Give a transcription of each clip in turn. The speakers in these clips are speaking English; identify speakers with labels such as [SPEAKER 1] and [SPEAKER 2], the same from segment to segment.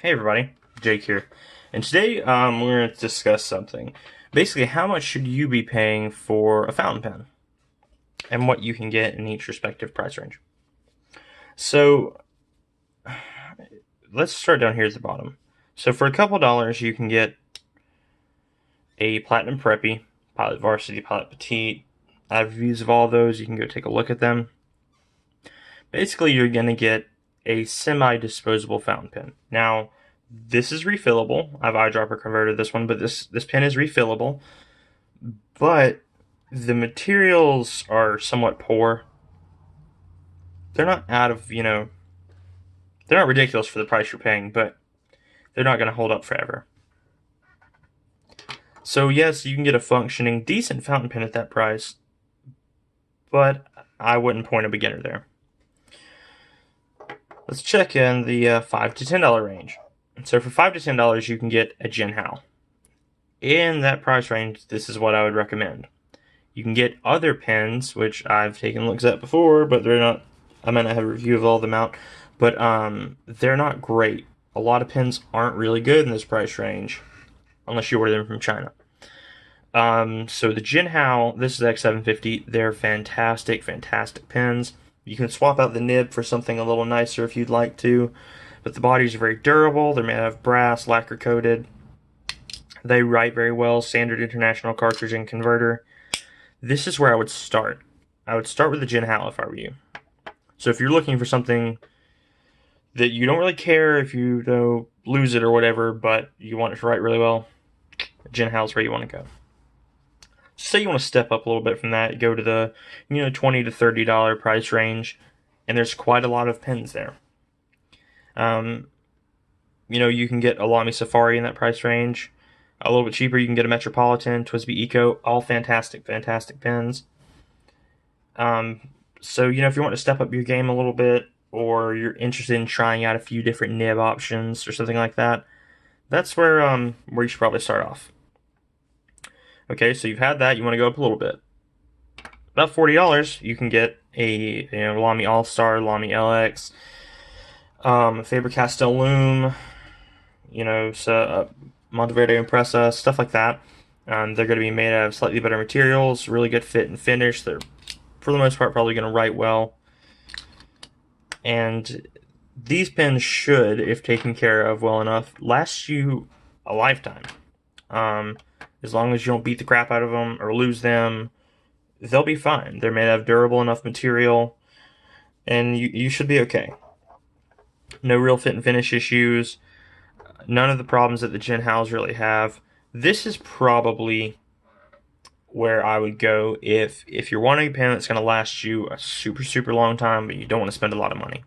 [SPEAKER 1] Hey everybody, Jake here, and today we're going to discuss something. Basically, how much should you be paying for a fountain pen, and what you can get in each respective price range. So let's start down here at the bottom. So for a couple dollars, you can get a Platinum Preppy, Pilot Varsity, Pilot Petite. I have reviews of all those. You can go take a look at them. Basically, you're going to get a semi-disposable fountain pen. Now, this is refillable. I've eyedropper converted this one, but this pen is refillable. But the materials are somewhat poor. They're not out of, they're not ridiculous for the price you're paying, but they're not going to hold up forever. So yes, you can get a functioning, decent fountain pen at that price, but I wouldn't point a beginner there. Let's check in the $5 to $10 range. So for $5 to $10, you can get a Jinhao. In that price range, this is what I would recommend. You can get other pens, which I've taken looks at before, but they're not. I might not have a review of all them out, but they're not great. A lot of pens aren't really good in this price range, unless you order them from China. So the Jinhao, this is X750. They're fantastic, fantastic pens. You can swap out the nib for something a little nicer if you'd like to, but the bodies are very durable. They're made out of brass, lacquer coated. They write very well. Standard international cartridge and converter. This is where I would start. I would start with the Jinhao if I were you. So if you're looking for something that you don't really care if you lose it or whatever, but you want it to write really well, Jinhao is where you want to go. Say you want to step up a little bit from that, go to the $20 to $30 price range, and there's quite a lot of pens there. You can get a Lamy Safari in that price range. A little bit cheaper, you can get a Metropolitan, TWSBI Eco, all fantastic, fantastic pens. So, if you want to step up your game a little bit, or you're interested in trying out a few different nib options or something like that, that's where you should probably start off. Okay, so you've had that, you want to go up a little bit. About $40, you can get a Lamy All-Star, Lamy LX, Faber-Castell Loom, Monteverde Impresa, stuff like that. They're going to be made out of slightly better materials, really good fit and finish. They're, for the most part, probably going to write well. And these pens should, if taken care of well enough, last you a lifetime. As long as you don't beat the crap out of them or lose them, they'll be fine. They're made out of durable enough material, and you should be okay. No real fit and finish issues. None of the problems that the Jinhaos really have. This is probably where I would go if you're wanting a pen that's going to last you a super, super long time, but you don't want to spend a lot of money.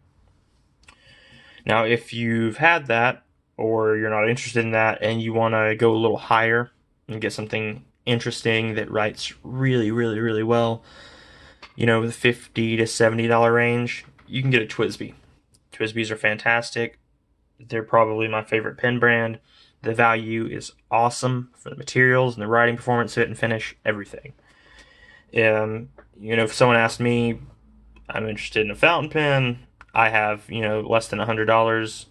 [SPEAKER 1] Now, if you've had that, or you're not interested in that, and you want to go a little higher and get something interesting that writes really, really, really well, the $50 to $70 range, you can get a TWSBI. TWSBIs are fantastic. They're probably my favorite pen brand. The value is awesome for the materials and the writing performance, fit and finish, everything. If someone asked me, I'm interested in a fountain pen, I have, less than $100.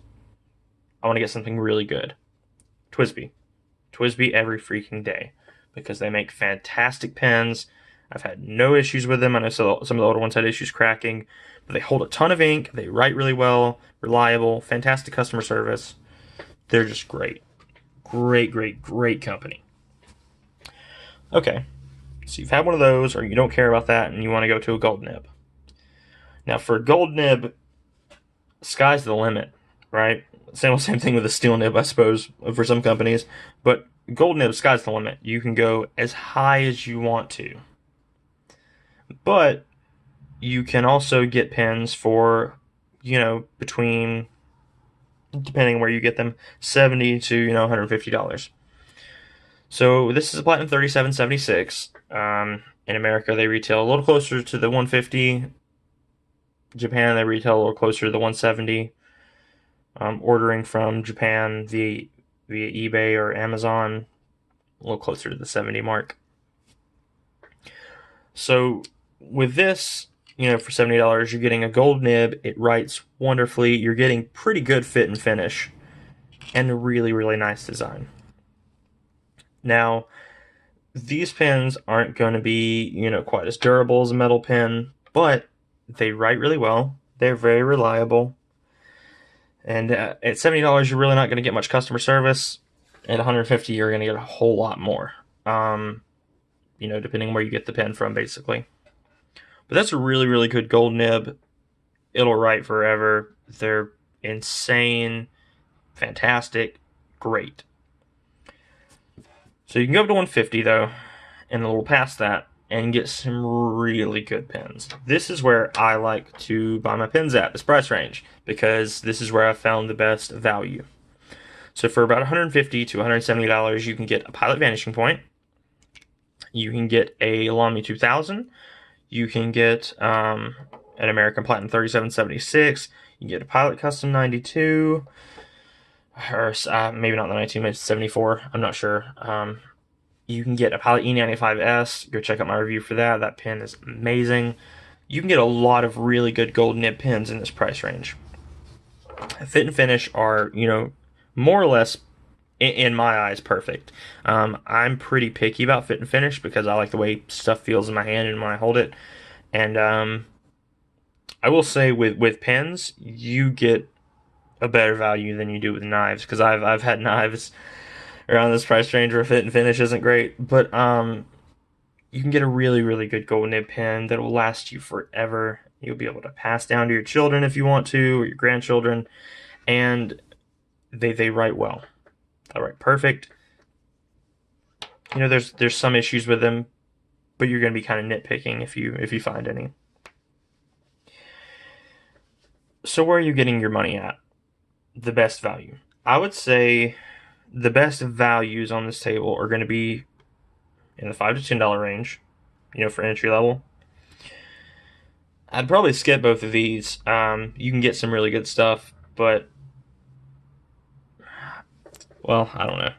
[SPEAKER 1] I want to get something really good. TWSBI. TWSBI every freaking day because they make fantastic pens. I've had no issues with them. I know some of the older ones had issues cracking, but they hold a ton of ink. They write really well, reliable, fantastic customer service. They're just great. Great, great, great company. Okay, so you've had one of those, or you don't care about that, and you want to go to a gold nib. Now, for a gold nib, sky's the limit, right? Same thing with a steel nib, I suppose, for some companies. But gold nib, sky's the limit. You can go as high as you want to. But you can also get pens for, between, depending on where you get them, $70 to $150. So this is a Platinum 3776. In America, they retail a little closer to the 150. Japan, they retail a little closer to the 170. Ordering from Japan via eBay or Amazon, a little closer to the 70 mark. So with this, for $70, you're getting a gold nib. It writes wonderfully. You're getting pretty good fit and finish. and really, really nice design. Now, these pens aren't going to be, quite as durable as a metal pen, but they write really well. They're very reliable. And at $70, you're really not going to get much customer service. At $150, you're going to get a whole lot more. Depending on where you get the pen from, basically. But that's a really, really good gold nib. It'll write forever. They're insane, fantastic, great. So you can go up to 150 though, and a little past that, and get some really good pens. This is where I like to buy my pens at, this price range, because this is where I found the best value. So for about $150 to $170, you can get a Pilot Vanishing Point. You can get a Lamy 2000. You can get an American Platinum 3776. You can get a Pilot Custom 92. Or maybe not the 92, maybe 74. I'm not sure. You can get a Pilot E95S. Go check out my review for that. That pen is amazing. You can get a lot of really good gold nib pens in this price range. Fit and finish are, more or less, in my eyes, perfect. I'm pretty picky about fit and finish because I like the way stuff feels in my hand and when I hold it. And I will say with pens, you get a better value than you do with knives, because I've had knives around this price range where fit and finish isn't great, but you can get a really, really good gold nib pen that will last you forever. You'll be able to pass down to your children if you want to, or your grandchildren, and they write well. They write perfect. There's some issues with them, but you're going to be kind of nitpicking if you find any. So where are you getting your money at? The best value. I would say the best values on this table are going to be in the $5 to $10 range, for entry level. I'd probably skip both of these. You can get some really good stuff, but, well, I don't know.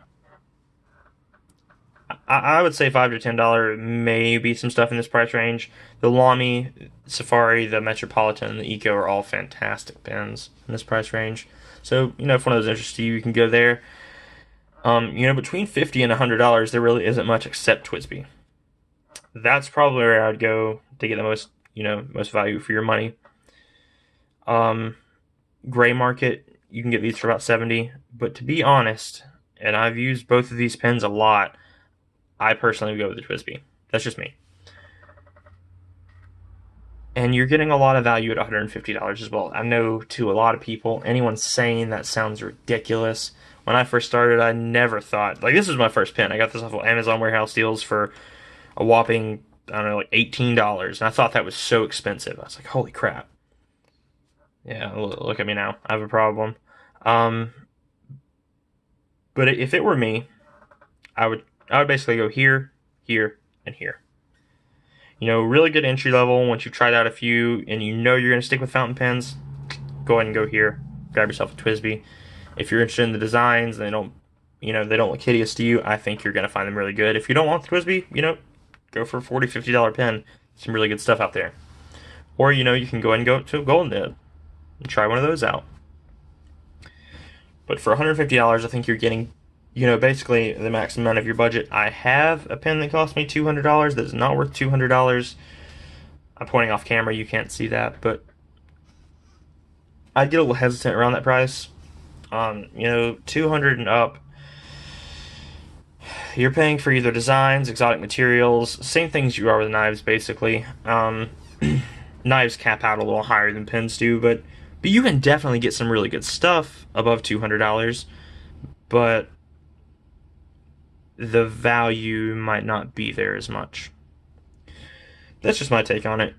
[SPEAKER 1] I would say $5 to $10, maybe some stuff in this price range. The Lamy, Safari, the Metropolitan, and the Eco are all fantastic pens in this price range. So, if one of those interests you, you can go there. Between $50 and $100, there really isn't much except TWSBI. That's probably where I'd go to get the most value for your money. Gray market, you can get these for about $70. But to be honest, and I've used both of these pens a lot, I personally would go with the TWSBI. That's just me. And you're getting a lot of value at $150 as well. I know to a lot of people, anyone saying that sounds ridiculous. When I first started, I never thought, this was my first pen. I got this off of Amazon Warehouse Deals for a whopping, $18. And I thought that was so expensive. I was like, holy crap. Yeah, look at me now. I have a problem. But if it were me, I would basically go here, here, and here. Really good entry level. Once you've tried out a few and you're going to stick with fountain pens, go ahead and go here. Grab yourself a TWSBI. If you're interested in the designs and they don't look hideous to you, I think you're going to find them really good. If you don't want the TWSBI, go for a $40, $50 pen. Some really good stuff out there. Or, you can go ahead and go to a gold nib and try one of those out. But for $150, I think you're getting basically the maximum amount of your budget. I have a pen that cost me $200 that is not worth $200. I'm pointing off camera, you can't see that, but I'd get a little hesitant around that price. $200 and up, you're paying for either designs, exotic materials, same things you are with knives, basically. Knives cap out a little higher than pens do, but you can definitely get some really good stuff above $200, but the value might not be there as much. That's just my take on it.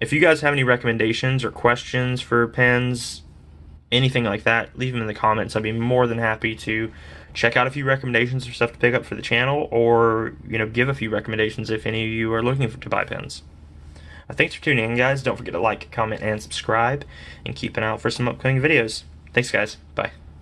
[SPEAKER 1] If you guys have any recommendations or questions for pens, anything like that, leave them in the comments. I'd be more than happy to check out a few recommendations for stuff to pick up for the channel, or give a few recommendations if any of you are looking to buy pens. Thanks for tuning in, guys. Don't forget to like, comment, and subscribe, and keep an eye out for some upcoming videos. Thanks, guys. Bye.